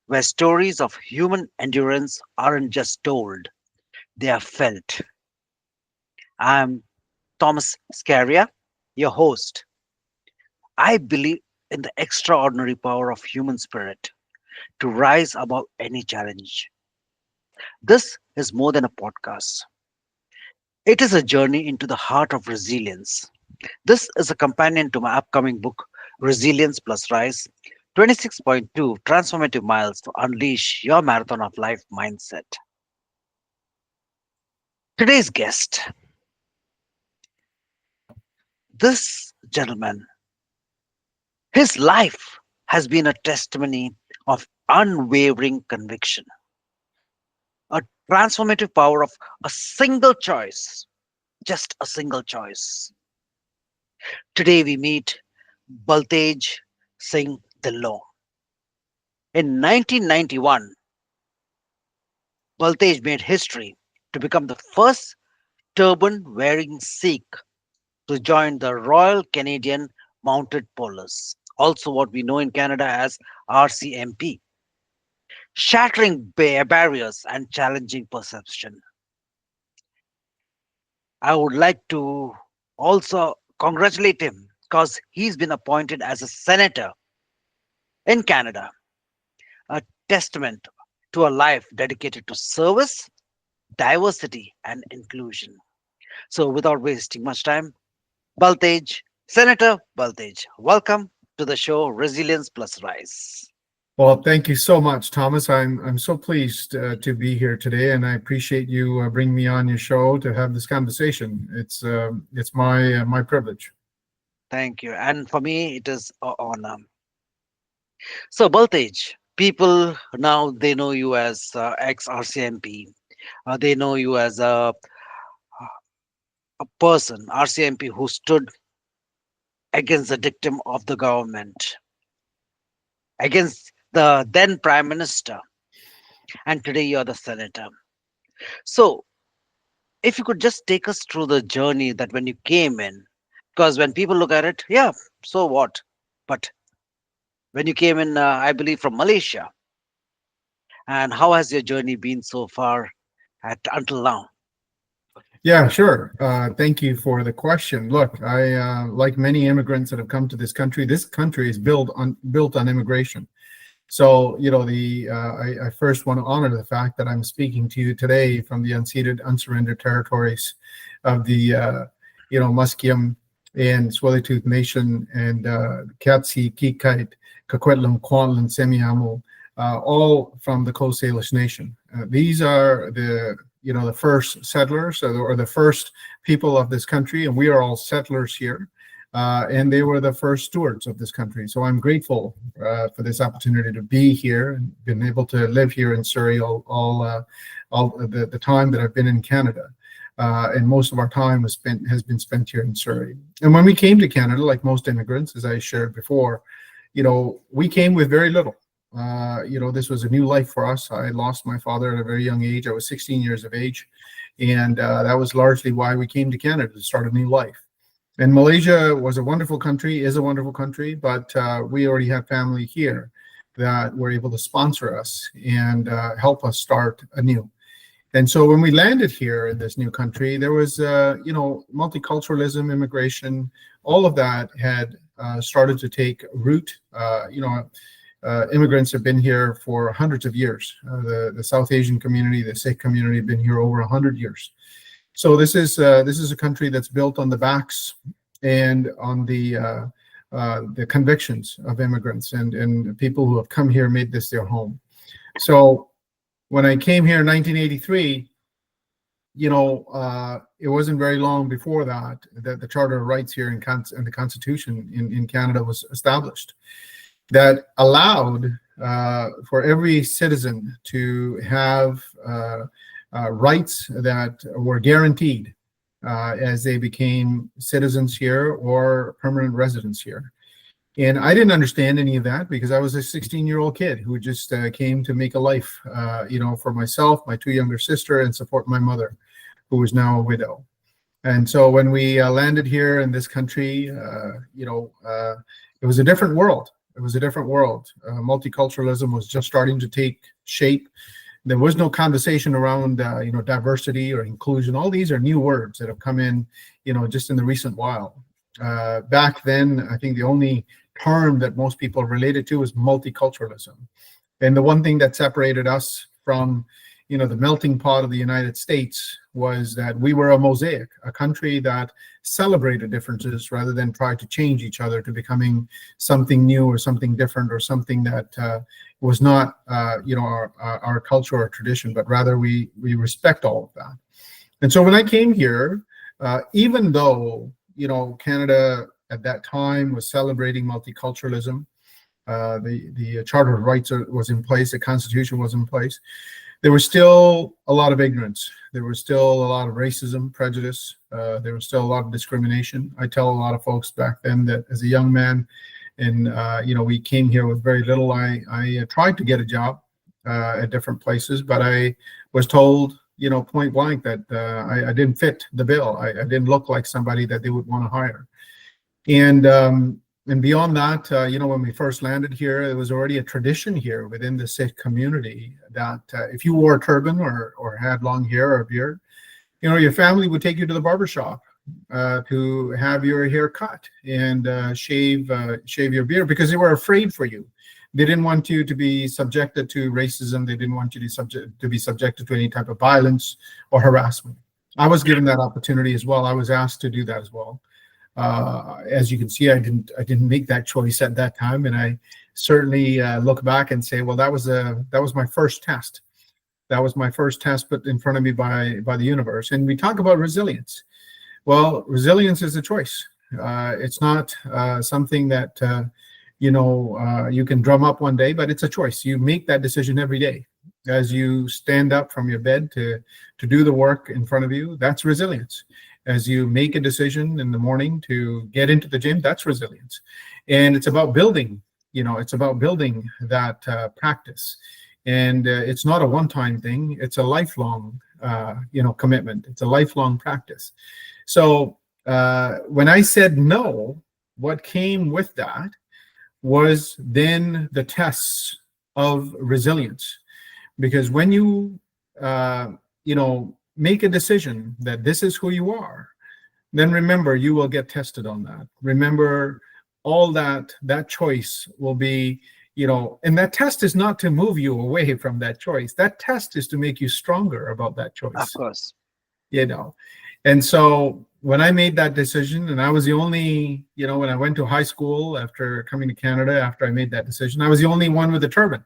where stories of human endurance aren't just told, they are felt. I'm Thomas Scaria, your host. I believe in the extraordinary power of human spirit to rise above any challenge. This is more than a podcast. It is a journey into the heart of resilience. This is a companion to my upcoming book, Resilience Plus Rise 26.2 Transformative Miles to Unleash Your Marathon of Life Mindset. Today's guest, this gentleman, his life has been a testimony of unwavering conviction, a transformative power of a single choice, just a single choice. Today we meet Baltej Singh Dhillon. In 1991, Baltej made history to become the first turban-wearing Sikh to join the Royal Canadian Mounted Police, also what we know in Canada as RCMP, shattering barriers and challenging perception. I would like to also congratulate him because he's been appointed as a senator in Canada, a testament to a life dedicated to service, diversity, and inclusion. So, without wasting much time, Baltej, Senator Baltej, welcome to the show Resilience Plus Rise. Well, thank you so much, Thomas. I'm so pleased to be here today, and I appreciate you bringing me on your show to have this conversation. It's my privilege. Thank you. And for me, it is an honor. So, Baltej, people now they know you as ex RCMP. They know you as a person, RCMP, who stood against the dictum of the government, against the then Prime Minister, and today you're the Senator. So, if you could just take us through the journey that when you came in, because when people look at it, yeah, so what? But when you came in, I believe from Malaysia, and how has your journey been so far at until now? Yeah, sure. Thank you for the question. Look, I like many immigrants that have come to this country is built on immigration. So, I first want to honor the fact that I'm speaking to you today from the unceded, unsurrendered territories of the, Musqueam and Tsleil-Waututh Nation and Katsi, Kikite, Coquitlam, Kwantlen, Semiahmoo, all from the Coast Salish Nation. These are the first settlers or the first people of this country, and we are all settlers here. And they were the first stewards of this country. So I'm grateful for this opportunity to be here and been able to live here in Surrey all the time that I've been in Canada. And most of our time has been spent here in Surrey. And when we came to Canada, like most immigrants, as I shared before, we came with very little. This was a new life for us. I lost my father at a very young age. I was 16 years of age. And that was largely why we came to Canada, to start a new life. And Malaysia was a wonderful country, is a wonderful country, but we already have family here that were able to sponsor us and help us start anew. And so when we landed here in this new country, there was, multiculturalism, immigration, all of that had started to take root. Immigrants have been here for hundreds of years. The South Asian community, the Sikh community have been here over 100 years. So this is a country that's built on the backs and on the convictions of immigrants and people who have come here, made this their home. So when I came here in 1983, it wasn't very long before that the Charter of Rights here and the Constitution in Canada was established, that allowed for every citizen to have rights that were guaranteed as they became citizens here or permanent residents here. And I didn't understand any of that because I was a 16-year-old kid who just came to make a life, for myself, my two younger sister, and support my mother, who is now a widow. And so when we landed here in this country, it was a different world. It was a different world. Multiculturalism was just starting to take shape. There was no conversation around, diversity or inclusion. All these are new words that have come in, just in the recent while. Back then, I think the only term that most people related to was multiculturalism. And the one thing that separated us from, the melting pot of the United States was that we were a mosaic, a country that celebrated differences rather than try to change each other to becoming something new or something different or something that was not, our culture or tradition, but rather we respect all of that. And so when I came here, even though, Canada at that time was celebrating multiculturalism, the Charter of Rights was in place, the Constitution was in place, there was still a lot of ignorance. There was still a lot of racism, prejudice. There was still a lot of discrimination. I tell a lot of folks back then that as a young man, and we came here with very little. I tried to get a job at different places, but I was told, point blank, that I didn't fit the bill. I didn't look like somebody that they would want to hire. And beyond that, when we first landed here, it was already a tradition here within the Sikh community that if you wore a turban or had long hair or a beard, your family would take you to the barbershop to have your hair cut and shave your beard because they were afraid for you. They didn't want you to be subjected to racism. They didn't want you to be subjected to any type of violence or harassment. I was given that opportunity as well. I was asked to do that as well. As you can see, I didn't make that choice at that time, and I certainly look back and say, well, that was my first test. That was my first test put in front of me by the universe. And we talk about resilience. Well, resilience is a choice. It's not something that you can drum up one day, but it's a choice. You make that decision every day as you stand up from your bed to do the work in front of you. That's resilience. As you make a decision in the morning to get into the gym, that's resilience. And it's about building, that practice. And it's not a one-time thing. It's a lifelong, commitment. It's a lifelong practice. So when I said no, what came with that was then the tests of resilience. Because when you, make a decision that this is who you are, then remember, you will get tested on that. Remember, all that choice will be, and that test is not to move you away from that choice. That test is to make you stronger about that choice. Of course. And so when I made that decision, and I was the only, when I went to high school after coming to Canada, after I made that decision, I was the only one with a turban.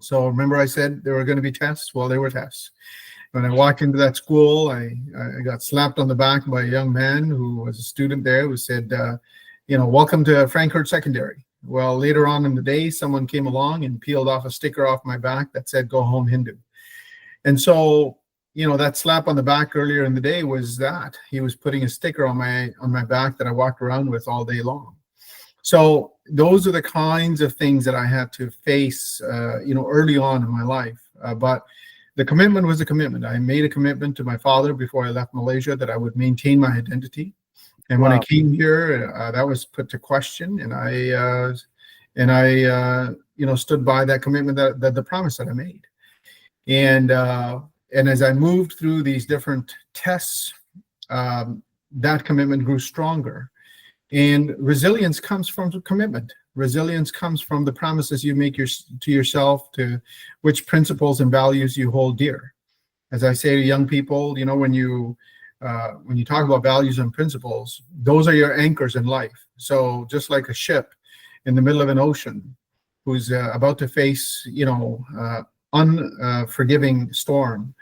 So remember I said there were going to be tests? Well, there were tests. When I walked into that school, I got slapped on the back by a young man who was a student there who said, welcome to Frankfurt Secondary. Well, later on in the day, someone came along and peeled off a sticker off my back that said, go home Hindu. And so, that slap on the back earlier in the day was that. He was putting a sticker on my back that I walked around with all day long. So those are the kinds of things that I had to face, early on in my life. But the commitment was a commitment. I made a commitment to my father before I left Malaysia that I would maintain my identity. And when I came here, that was put to question, and I stood by that commitment, that the promise that I made. And as I moved through these different tests, that commitment grew stronger. And resilience comes from commitment. Resilience comes from the promises you make to yourself, to which principles and values you hold dear. As I say to young people, when you talk about values and principles, those are your anchors in life. So just like a ship in the middle of an ocean who's about to face, unforgiving storm,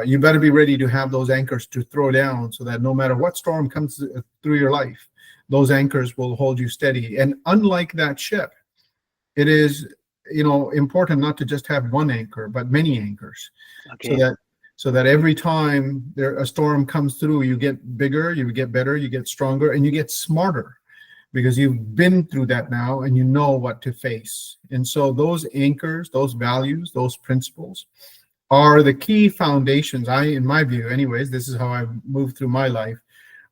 you better be ready to have those anchors to throw down so that no matter what storm comes through your life, those anchors will hold you steady. And unlike that ship, it is, important not to just have one anchor, but many anchors. Okay. So that every time a storm comes through, you get bigger, you get better, you get stronger, and you get smarter because you've been through that now and you know what to face. And so those anchors, those values, those principles are the key foundations. In my view, anyways, this is how I've moved through my life,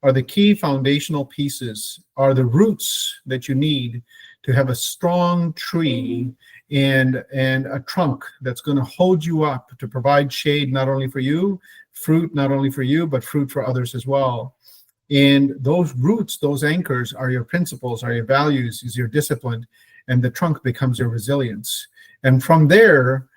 are the key foundational pieces, are the roots that you need to have a strong tree and a trunk that's going to hold you up to provide shade not only for you, fruit not only for you, but fruit for others as well. And those roots, those anchors are your principles, are your values, is your discipline, and the trunk becomes your resilience. And from there,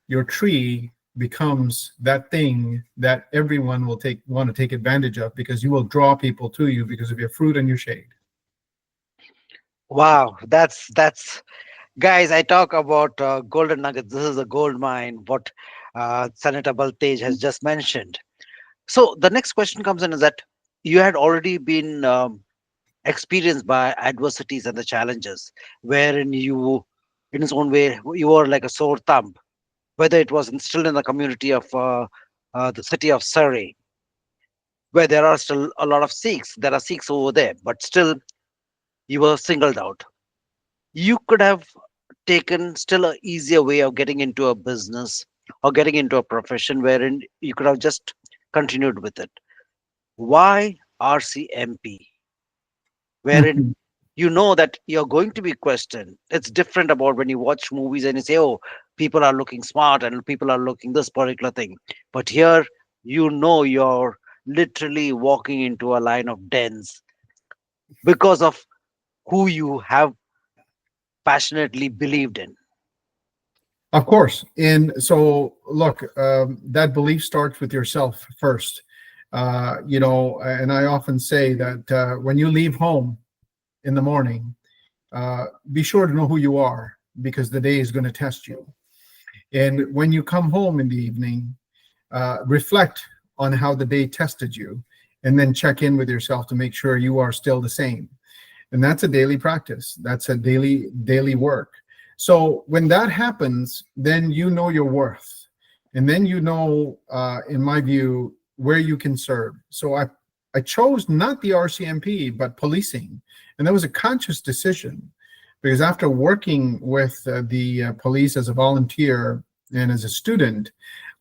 your tree becomes that thing that everyone will want to take advantage of, because you will draw people to you because of your fruit and your shade. Wow, that's guys. I talk about golden nuggets. This is a gold mine. What Senator Baltej has just mentioned. So the next question comes in is that you had already been experienced by adversities and the challenges, wherein you, in its own way, you were like a sore thumb, whether it was still in the community of the city of Surrey, where there are still a lot of Sikhs. There are Sikhs over there, but still you were singled out. You could have taken still a easier way of getting into a business or getting into a profession wherein you could have just continued with it. Why RCMP? Wherein Mhm. you know that you're going to be questioned. It's different about when you watch movies and you say, oh, people are looking smart and people are looking this particular thing. But here, you know, you're literally walking into a line of dens because of who you have passionately believed in. Of course. And so, look, that belief starts with yourself first. And I often say that when you leave home in the morning, be sure to know who you are, because the day is going to test you. And when you come home in the evening, reflect on how the day tested you, and then check in with yourself to make sure you are still the same. And that's a daily practice. That's a daily work. So when that happens, then you know your worth, and then you know, in my view, where you can serve. So I chose not the RCMP but policing, and that was a conscious decision, because after working with the police as a volunteer and as a student,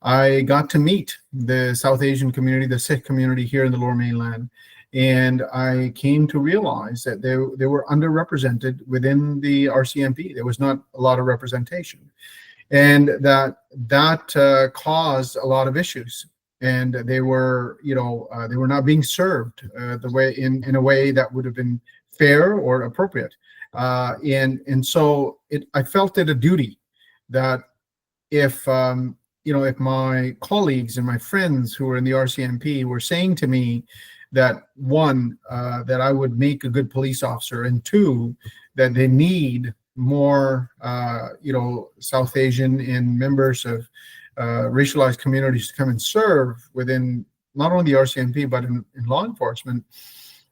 I got to meet the South Asian community, the Sikh community here in the Lower Mainland, and I came to realize that they were underrepresented within the RCMP. There was not a lot of representation, and that caused a lot of issues. And they were, they were not being served the way in a way that would have been fair or appropriate. And so I felt it a duty that if my colleagues and my friends who were in the RCMP were saying to me that, one, that I would make a good police officer, and two, that they need more, South Asian and members of racialized communities to come and serve within not only the RCMP but in law enforcement,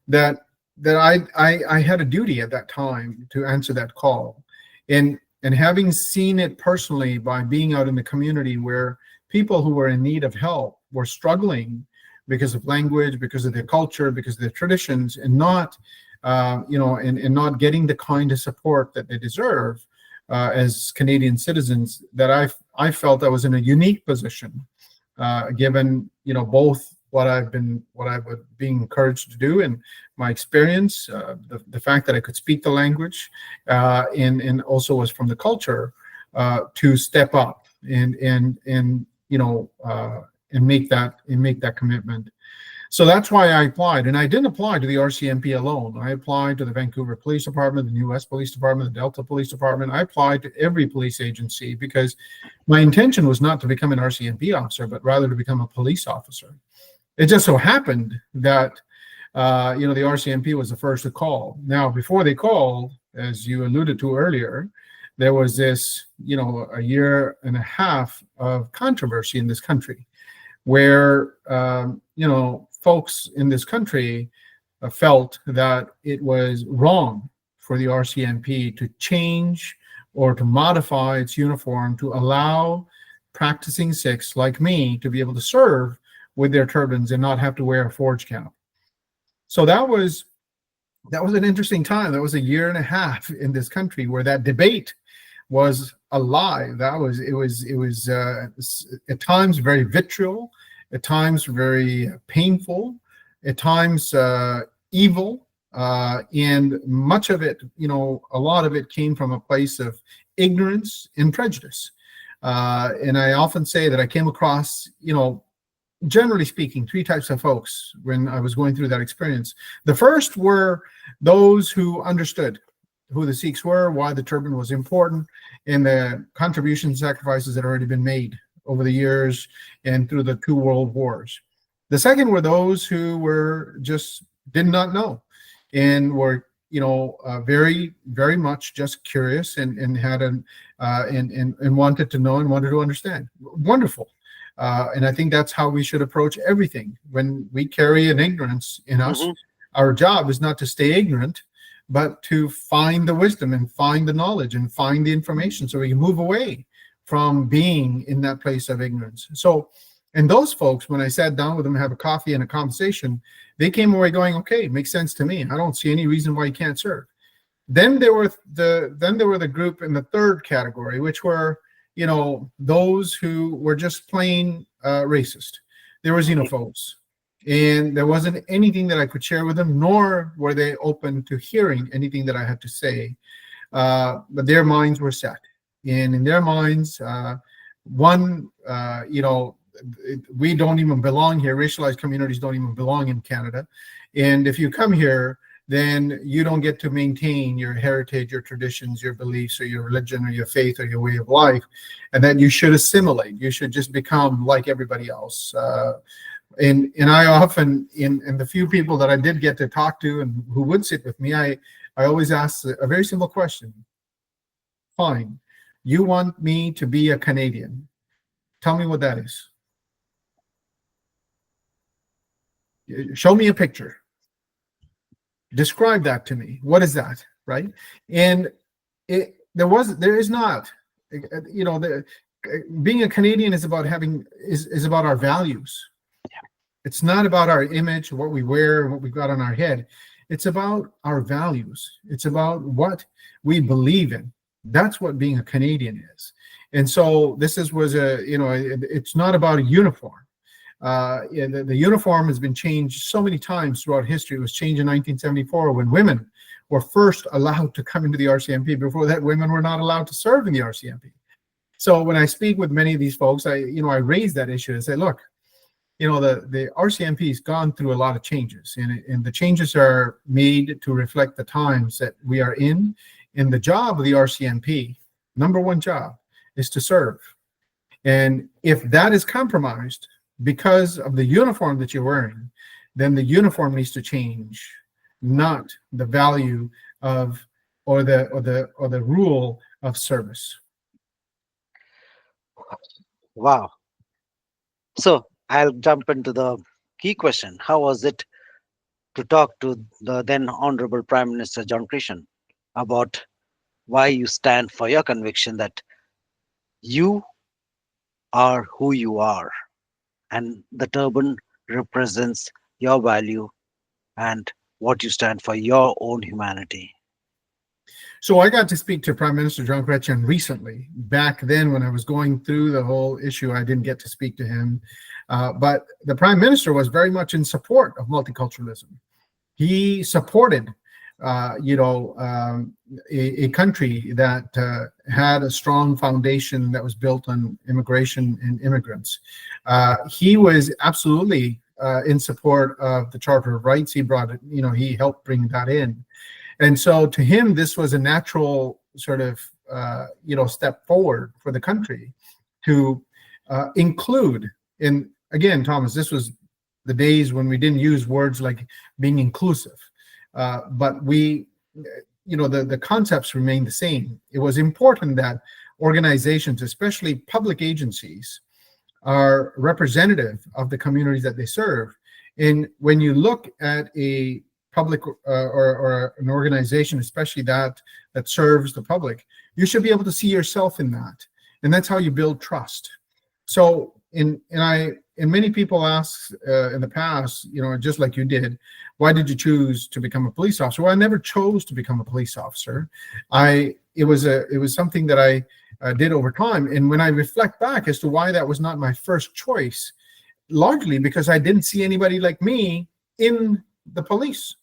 that I had a duty at that time to answer that call. And having seen it personally by being out in the community where people who were in need of help were struggling because of language, because of their culture, because of their traditions, and not, and not getting the kind of support that they deserve as Canadian citizens, that I felt I was in a unique position, given both what I've been being encouraged to do and my experience, the fact that I could speak the language, and also was from the culture, to step up and make that commitment. So that's why I applied, and I didn't apply to the RCMP alone. I applied to the Vancouver Police Department, the New West Police Department, the Delta Police Department. I applied to every police agency because my intention was not to become an RCMP officer, but rather to become a police officer. It just so happened that the RCMP was the first to call. Now, before they called, as you alluded to earlier, there was this, a year and a half of controversy in this country, where folks in this country felt that it was wrong for the RCMP to change or to modify its uniform to allow practicing Sikhs like me to be able to serve with their turbans and not have to wear a forage cap. So that was an interesting time. That was a year and a half in this country where that debate was alive. It was at times very vitriol, at times very painful, at times evil, And much of it, a lot of it came from a place of ignorance and prejudice. And I often say that I came across, generally speaking, three types of folks when I was going through that experience. The first were those who understood who the Sikhs were, why the turban was important, and the contributions and sacrifices that had already been made over the years and through the two world wars. The second were those who were just did not know and were very, very much just curious and had and wanted to know and wanted to understand. Wonderful. And I think that's how we should approach everything. When we carry an ignorance in us, our job is not to stay ignorant, but to find the wisdom and find the knowledge and find the information so we can move away from being in that place of ignorance. So, and those folks, when I sat down with them, have a coffee and a conversation, they came away going, okay, it makes sense to me. I don't see any reason why you can't serve. Then there were the group in the third category, which were, those who were just plain racist. They were xenophobes. And there wasn't anything that I could share with them, nor were they open to hearing anything that I had to say. But their minds were set. And in their minds, we don't even belong here. Racialized communities don't even belong in Canada. And if you come here, then you don't get to maintain your heritage, your traditions, your beliefs, or your religion, or your faith, or your way of life, and that you should assimilate. You should just become like everybody else. And I often, in the few people that I did get to talk to and who would sit with me, I always ask a very simple question. Fine, you want me to be a Canadian. Tell me what that is. Show me a picture. Describe that to me. What is that, right? And there is not, being a Canadian is about is about our values. It's not about our image, what we wear, and what we've got on our head. It's about our values. It's about what we believe in. That's what being a Canadian is. And so it's not about a uniform. The uniform has been changed so many times throughout history. It was changed in 1974 when women were first allowed to come into the RCMP. Before that, women were not allowed to serve in the RCMP. So when I speak with many of these folks, I raise that issue and say, look, the RCMP has gone through a lot of changes, and the changes are made to reflect the times that we are in. And the job of the RCMP, number one job, is to serve. And if that is compromised because of the uniform that you're wearing, then the uniform needs to change, not the value of or the rule of service. Wow. So I'll jump into the key question. How was it to talk to the then Honorable Prime Minister John Christian about why you stand for your conviction that you are who you are, and the turban represents your value and what you stand for, your own humanity? So I got to speak to Prime Minister John Christian recently. Back then, when I was going through the whole issue, I didn't get to speak to him. But the Prime Minister was very much in support of multiculturalism. He supported, a country that had a strong foundation that was built on immigration and immigrants. He was absolutely in support of the Charter of Rights. He brought it, he helped bring that in. And so to him, this was a natural sort of, step forward for the country to include. And again, Thomas, this was the days when we didn't use words like being inclusive, but the concepts remained the same. It was important that organizations, especially public agencies, are representative of the communities that they serve. And when you look at a public or an organization, especially that serves the public, you should be able to see yourself in that, and that's how you build trust. So, and many people ask in the past, just like you did, why did you choose to become a police officer? Well, I never chose to become a police officer. It was something that I did over time, and when I reflect back as to why that was not my first choice, largely because I didn't see anybody like me in the police.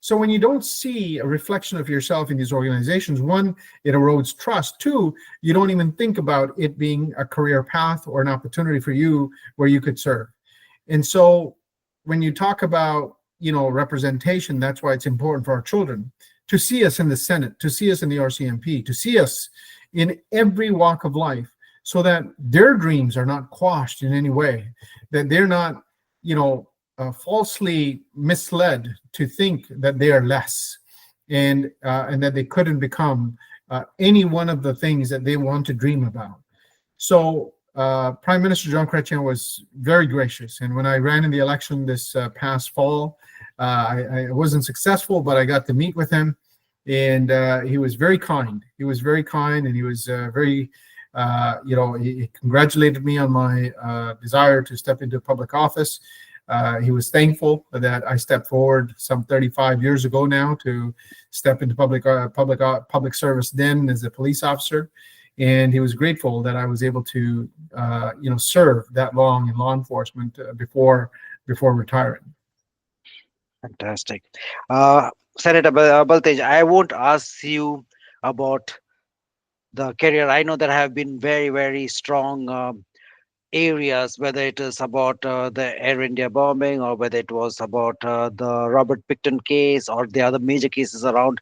So when you don't see a reflection of yourself in these organizations, one, it erodes trust. Two, you don't even think about it being a career path or an opportunity for you where you could serve. And so when you talk about, representation, that's why it's important for our children to see us in the Senate, to see us in the RCMP, to see us in every walk of life, so that their dreams are not quashed in any way, that they're not, falsely misled to think that they are less, and that they couldn't become any one of the things that they want to dream about. So Prime Minister John Chrétien was very gracious, and when I ran in the election this past fall, I wasn't successful, but I got to meet with him, and he was very kind. He was very kind, and he was very, he congratulated me on my desire to step into public office. He was thankful that I stepped forward some 35 years ago now to step into public service then as a police officer, and he was grateful that I was able to, serve that long in law enforcement before retiring. Fantastic. Senator Baltej, I won't ask you about the career. I know there have been very, very strong areas, whether it is about the Air India bombing, or whether it was about the Robert Picton case, or the other major cases around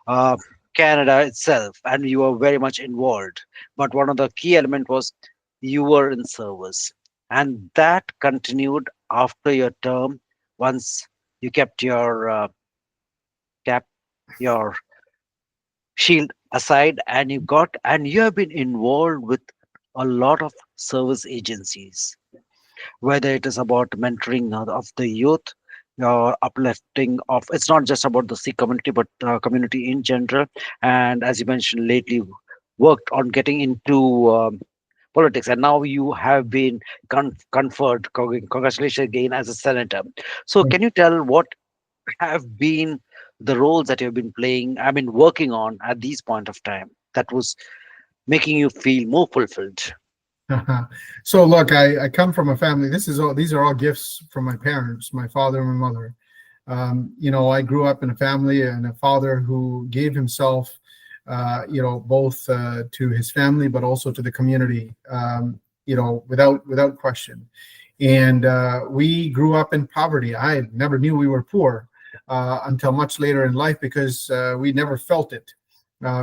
uh, Canada itself, and you were very much involved. But one of the key element was you were in service, and that continued after your term. Once you kept your cap, your shield aside, and you have been involved with a lot of service agencies, whether it is about mentoring of the youth, uplifting of, it's not just about the Sikh community, but community in general. And as you mentioned, lately worked on getting into politics, and now you have been conferred. Congratulations again as a senator. So, can you tell what have been the roles that you've been playing? I mean, working on at these point of time that was making you feel more fulfilled. So look, I come from a family. These are all gifts from my parents, my father and my mother. I grew up in a family and a father who gave himself, both to his family, but also to the community, without question. And we grew up in poverty. I never knew we were poor until much later in life, because we never felt it,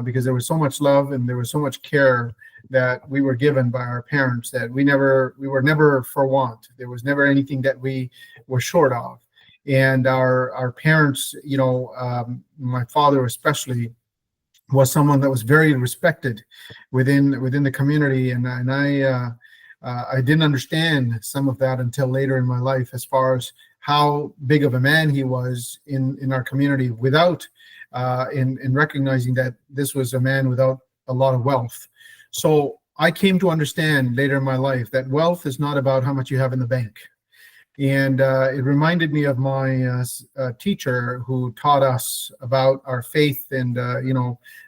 because there was so much love and there was so much care that we were given by our parents, that we were never for want. There was never anything that we were short of. And our parents, my father especially, was someone that was very respected within the community, and I didn't understand some of that until later in my life, as far as how big of a man he was in our community, without in recognizing that this was a man without a lot of wealth. So I came to understand later in my life that wealth is not about how much you have in the bank. And it reminded me of my teacher who taught us about our faith and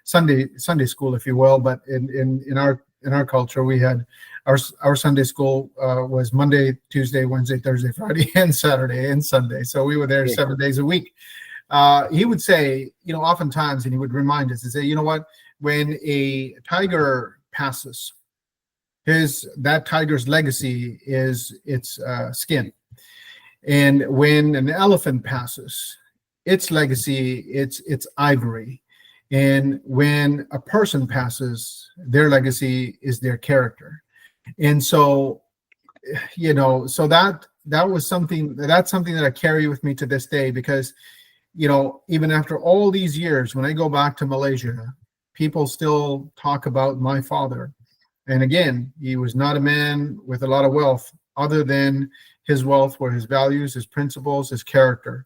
Sunday school, if you will. But in our culture, we had our Sunday school was Monday, Tuesday, Wednesday, Thursday, Friday, and Saturday and Sunday. So we were there Yeah. 7 days a week. He would say, oftentimes, and he would remind us and say, you know what, when a tiger passes, that tiger's legacy is its skin. And when an elephant passes, its legacy, it's ivory. And when a person passes, their legacy is their character. And so, so that's something that I carry with me to this day, because, even after all these years, when I go back to Malaysia, people still talk about my father. And again, he was not a man with a lot of wealth, other than his wealth were his values, his principles, his character.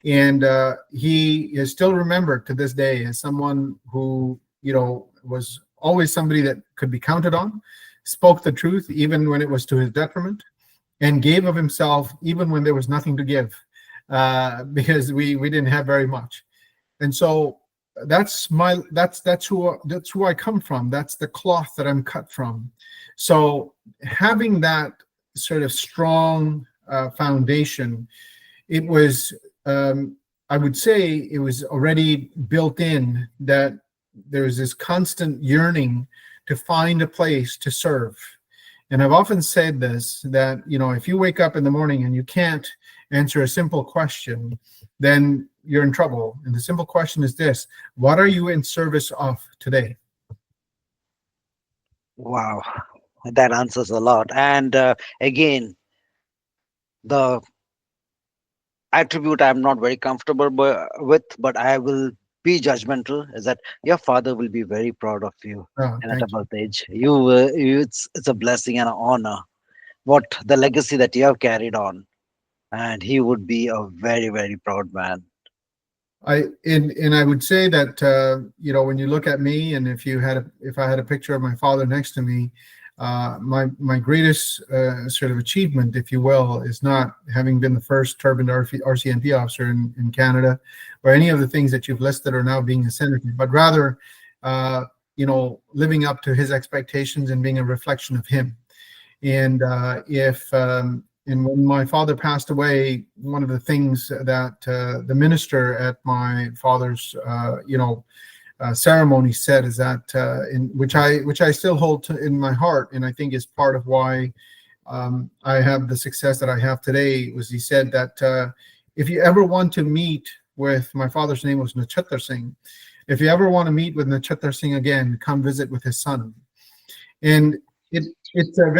And he is still remembered to this day as someone who, was always somebody that could be counted on, spoke the truth even when it was to his detriment, and gave of himself even when there was nothing to give, because we didn't have very much. And so that's who I come from. That's the cloth that I'm cut from. So having that sort of strong foundation, it was I would say it was already built in that there's this constant yearning to find a place to serve. And I've often said this, that, if you wake up in the morning and you can't answer a simple question, then you're in trouble. And the simple question is this: what are you in service of today? Wow, that answers a lot. And again, the attribute I'm not very comfortable with, but I will be judgmental, is that your father will be very proud of you. Oh, And at a thank you. Baltej, it's a blessing and an honor. What the legacy that you have carried on, and he would be a very, very proud man. And I would say that when you look at me, and if I had a picture of my father next to me, my greatest sort of achievement, if you will, is not having been the first turbaned RCMP officer in Canada, or any of the things that you've listed, or now being a senator, but rather living up to his expectations and being a reflection of him. And and when my father passed away, one of the things that the minister at my father's ceremony said is that, which I still hold in my heart, and I think is part of why I have the success that I have today, was he said that if you ever want to meet with, my father's name was Nachattar Singh, if you ever want to meet with Nachattar Singh again, come visit with his son. And it's a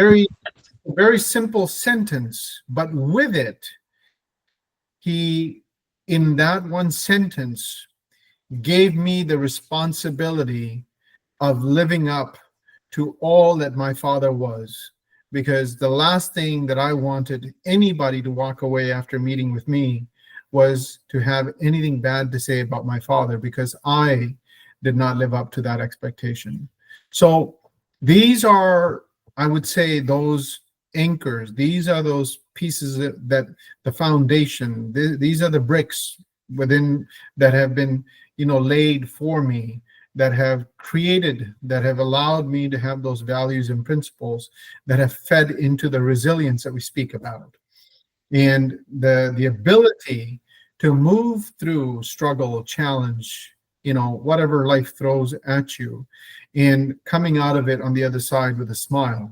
very simple sentence, but with it, he, in that one sentence, gave me the responsibility of living up to all that my father was. Because the last thing that I wanted anybody to walk away after meeting with me was to have anything bad to say about my father, because I did not live up to that expectation. So these are, I would say, those anchors. These are those pieces that the foundation, these are the bricks within that have been laid for me, that have allowed me to have those values and principles that have fed into the resilience that we speak about, and the ability to move through struggle, challenge, whatever life throws at you, and coming out of it on the other side with a smile,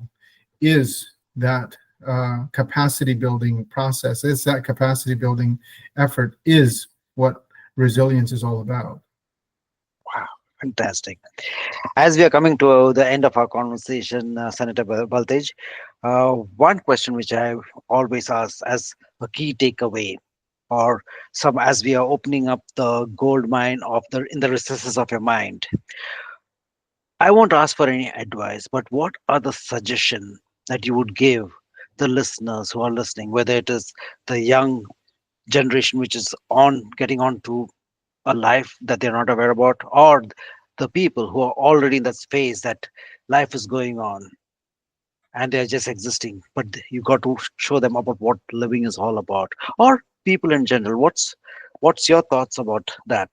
is that capacity building process. It's that capacity building effort is what resilience is all about. Wow, fantastic. As we are coming to the end of our conversation, Senator Baltej, one question which I always ask as a key takeaway, or some as we are opening up the gold mine of the in the recesses of your mind. I won't ask for any advice, but what are the suggestions that you would give the listeners who are listening, whether it is the young generation which is on getting on to a life that they're not aware about, or the people who are already in that phase that life is going on and they're just existing, but you got to show them about what living is all about, or people in general. What's your thoughts about that?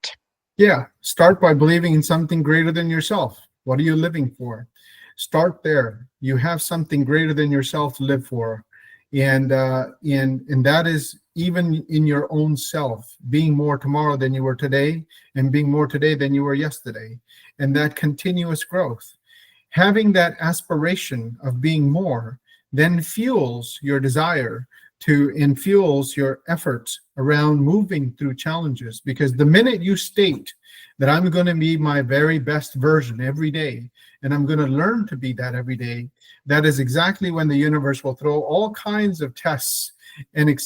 Yeah, start by believing in something greater than yourself. What are you living for? Start there. You have something greater than yourself to live for, and that is even in your own self, being more tomorrow than you were today, and being more today than you were yesterday, and that continuous growth. Having that aspiration of being more then fuels your desire to, and fuels your efforts around moving through challenges. Because the minute you state that I'm going to be my very best version every day, and I'm going to learn to be that every day, that is exactly when the universe will throw all kinds of tests and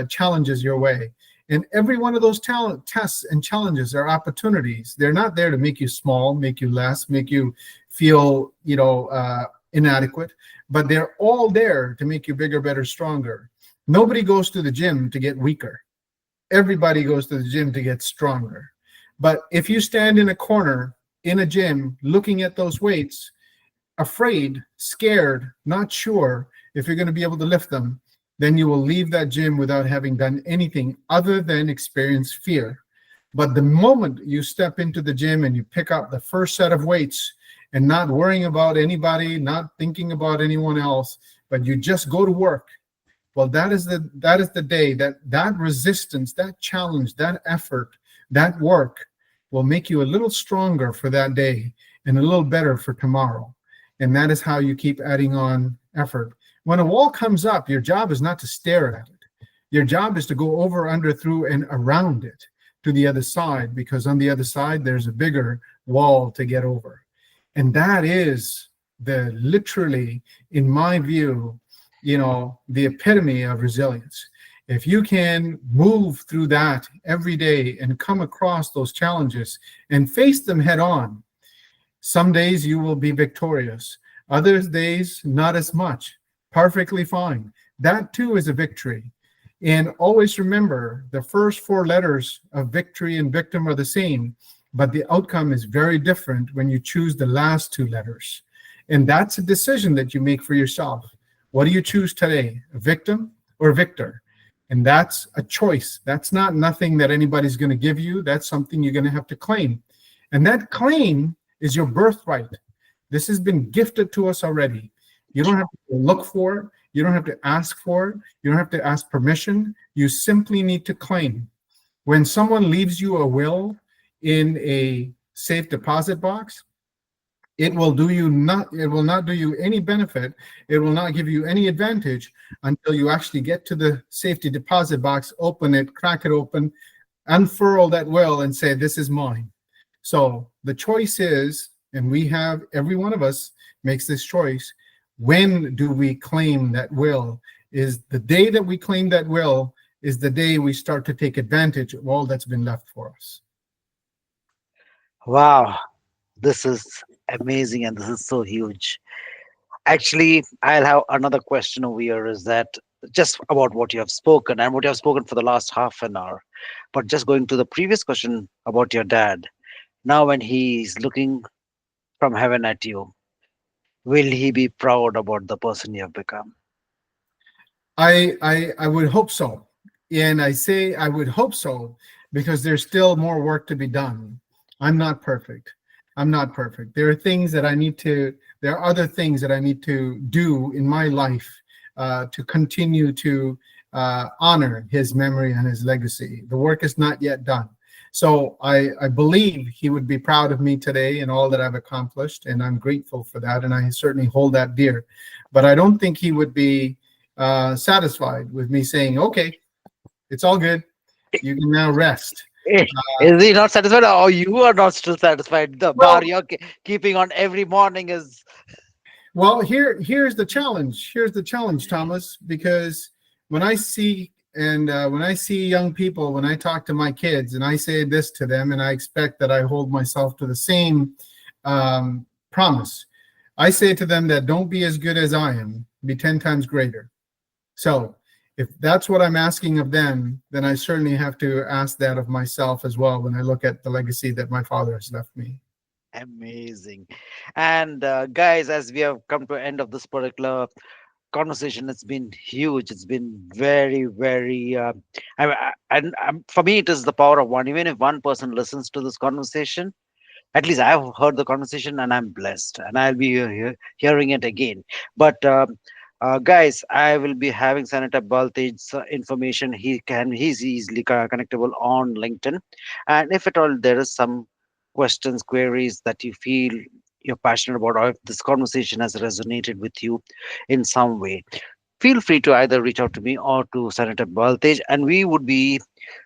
challenges your way. And every one of those tests and challenges are opportunities. They're not there to make you small, make you less, make you feel inadequate, but they're all there to make you bigger, better, stronger. Nobody goes to the gym to get weaker. Everybody goes to the gym to get stronger. But if you stand in a corner in a gym looking at those weights, afraid, scared, not sure if you're going to be able to lift them, then you will leave that gym without having done anything other than experience fear. But the moment you step into the gym and you pick up the first set of weights, and not worrying about anybody, not thinking about anyone else, but you just go to work, Well, that is the day that resistance, that challenge, that effort, that work will make you a little stronger for that day and a little better for tomorrow. And that is how you keep adding on effort. When a wall comes up, your job is not to stare at it. Your job is to go over, under, through, and around it to the other side, because on the other side, there's a bigger wall to get over. And that is the literally, in my view, the epitome of resilience. If you can move through that every day and come across those challenges and face them head on, some days you will be victorious. Other days, not as much. Perfectly fine. That too is a victory. And always remember, the first four letters of victory and victim are the same, but the outcome is very different when you choose the last two letters. And that's a decision that you make for yourself. What do you choose today, a victim or victor? And that's a choice. That's not nothing that anybody's going to give you. That's something you're going to have to claim. And that claim is your birthright. This has been gifted to us already. You don't have to look for it. You don't have to ask for it. You don't have to ask permission. You simply need to claim. When someone leaves you a will in a safe deposit box, it will not do you any benefit. It will not give you any advantage until you actually get to the safety deposit box, open it, crack it open, unfurl that will, and say, this is mine. So the choice is, and every one of us makes this choice, when do we claim that will? Is the day that we claim that will is the day we start to take advantage of all that's been left for us. Wow, this is amazing and this is so huge. Actually, I'll have another question over here is that just about what you have spoken and what you have spoken for the last half an hour. But just going to the previous question about your dad, now when he's looking from heaven at you, will he be proud about the person you have become? I would hope so. And I say I would hope so because there's still more work to be done. I'm not perfect. I'm not perfect. There are other things that I need to do in my life to continue to honor his memory and his legacy. The work is not yet done. So I believe he would be proud of me today and all that I've accomplished, and I'm grateful for that, and I certainly hold that dear. But I don't think he would be satisfied with me saying, okay, it's all good. You can now rest. Is he not satisfied or you are not still satisfied? The bar Well, you're keeping on every morning is. Well, here's the challenge. Here's the challenge, Thomas, because when I see young people, when I talk to my kids, and I say this to them, and I expect that I hold myself to the same promise. I say to them that don't be as good as I am, be 10 times greater. So if that's what I'm asking of them, then I certainly have to ask that of myself as well when I look at the legacy that my father has left me. Amazing. And guys, as we have come to end of this particular conversation, it's been huge. It's been very, very. And for me, it is the power of one. Even if one person listens to this conversation, at least I've heard the conversation and I'm blessed, and I'll be hearing it again. But guys, I will be having Senator Baltej's information. He's easily connectable on LinkedIn, and if at all there is some questions, queries that you feel you're passionate about, or if this conversation has resonated with you in some way, feel free to either reach out to me or to Senator Baltej, and we would be,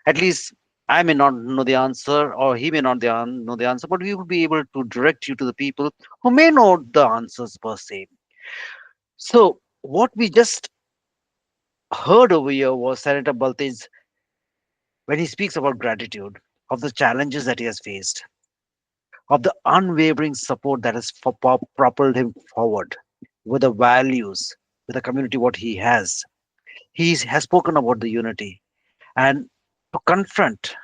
at least I may not know the answer, or he may not know the answer, but we will be able to direct you to the people who may know the answers per se. So, what we just heard over here was Senator Baltej when he speaks about gratitude, of the challenges that he has faced, of the unwavering support that has propelled him forward with the values, with the community, what he has. He has spoken about the unity and to confront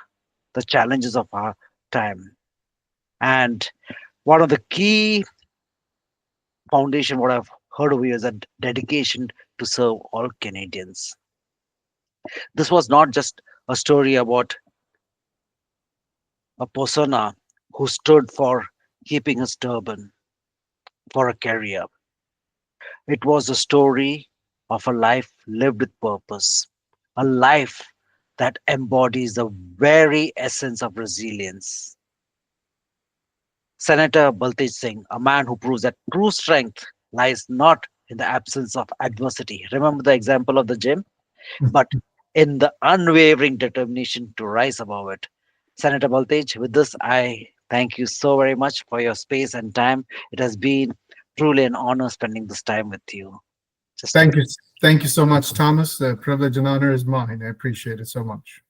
the challenges of our time. And one of the key foundation, what I've heard over here, is that dedication to serve all Canadians. This was not just a story about a persona who stood for keeping his turban for a career. It was a story of a life lived with purpose, a life that embodies the very essence of resilience. Senator Baltej Singh, a man who proves that true strength lies not in the absence of adversity. Remember the example of the gym? But in the unwavering determination to rise above it. Senator Baltej, with this, I thank you so very much for your space and time. It has been truly an honor spending this time with you. Just Thank you. Thank you so much, Thomas. The privilege and honor is mine. I appreciate it so much.